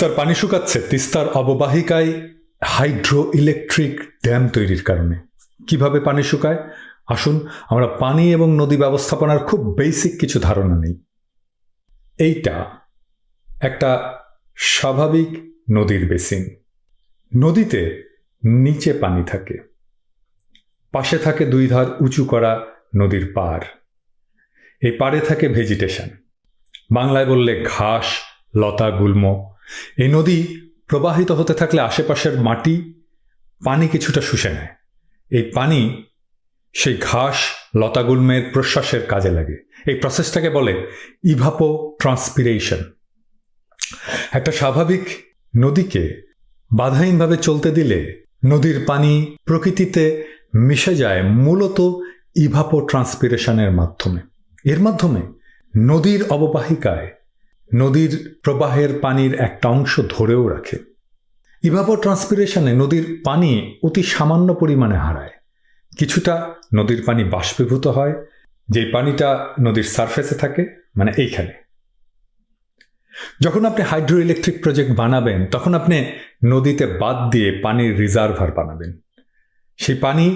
তার পানি শুকাচ্ছে তিস্তার অববাহিকায় হাইড্রো ইলেকট্রিক ড্যাম তৈরির কারণে। কিভাবে পানি শুকায়? আসুন আমরা পানি এবং নদী ব্যবস্থাপনার খুব বেসিক কিছু ধারণা নেই। এইটা একটা স্বাভাবিক নদীর বেসিন। নদীতে নিচে পানি থাকে, পাশে থাকে দুই ধার উঁচু করা নদীর পাড়। এই পাড়ে থাকে ভেজিটেশন, বাংলায় বললে ঘাস, লতা, গুল্ম। এই নদী প্রবাহিত হতে থাকলে আশেপাশের মাটি পানি কিছুটা শুষে নেয়। এই পানি সেই ঘাস, লতাগুল্মের প্রশ্বাসের কাজে লাগে। এই প্রসেসটাকে বলে ইভাপো ট্রান্সপিরেশন। একটা স্বাভাবিক নদীকে বাধাহীনভাবে চলতে দিলে নদীর পানি প্রকৃতিতে মিশে যায় মূলত ইভাপো ট্রান্সপিরেশনের মাধ্যমে। এর মাধ্যমে নদীর অববাহিকায় নদীর প্রবাহের পানির একটা অংশ ধরেও রাখে। ইভাপো ট্রান্সপিরেশনে নদীর পানি অতি সামান্য পরিমাণে হারায়। কিছুটা নদীর পানি বাষ্পীভূত হয়, যে পানিটা নদীর সারফেসে থাকে, মানে এইখানে। যখন আপনি হাইড্রো ইলেকট্রিক প্রজেক্ট বানাবেন তখন আপনি নদীতে বাদ দিয়ে পানির রিজার্ভার বানাবেন। সেই পানি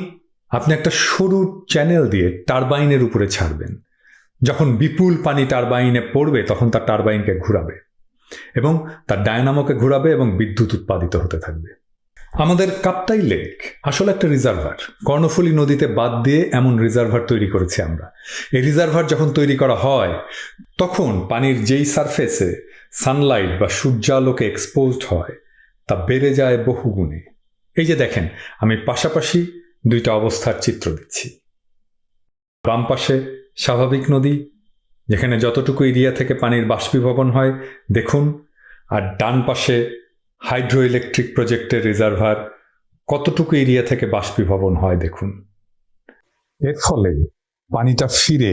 আপনি একটা সরু চ্যানেল দিয়ে টারবাইনের উপরে ছাড়বেন। যখন বিপুল পানি টারবাইনে পড়বে তখন তার টারবাইনকে ঘুরাবে এবং তার ডায়নামোকে ঘুরাবে এবং বিদ্যুৎ উৎপাদিত হতে থাকবে। আমাদের কাপ্তাই লেক আসলে একটা রিজার্ভার। কর্ণফুলী নদীতে বাদ দিয়ে এমন রিজার্ভার তৈরি করেছি আমরা। এই রিজার্ভার যখন তৈরি করা হয় তখন পানির যেই সারফেসে সানলাইট বা সূর্যালোকে এক্সপোজড হয় তা বেড়ে যায় বহুগুণে। এই যে দেখেন, আমি পাশাপাশি দুইটা অবস্থার চিত্র দিচ্ছি। বাম পাশে স্বাভাবিক নদী, যেখানে যতটুকু এরিয়া থেকে পানির বাষ্পীভবন হয় দেখুন, আর ডান পাশে হাইড্রো ইলেকট্রিক প্রজেক্টের রিজার্ভার, কতটুকু এরিয়া থেকে বাষ্পীভবন হয় দেখুন। এর ফলে পানিটা ফিরে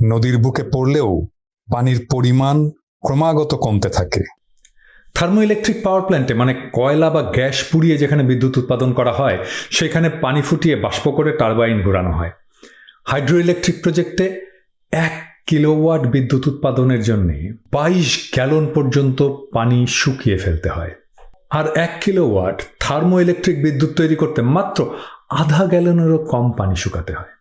নদীর বুকে পড়লেও পানির পরিমাণ ক্রমাগত কমতে থাকে। থার্মো ইলেকট্রিক পাওয়ার প্ল্যান্টে, মানে কয়লা বা গ্যাস পুড়িয়ে যেখানে বিদ্যুৎ উৎপাদন করা হয়, সেখানে পানি ফুটিয়ে বাষ্প করে টারবাইন ঘোরানো হয়। হাইড্রো ইলেকট্রিক প্রজেক্টে 1 কিলোওয়াট বিদ্যুৎ উৎপাদনের জন্য 22 গ্যালন পর্যন্ত পানি শুকিয়ে ফেলতে হয়। আর 1 কিলোওয়াট থার্মো ইলেকট্রিক বিদ্যুৎ তৈরি করতে মাত্র আধা গ্যালনেরও কম পানি শুকাতে হয়।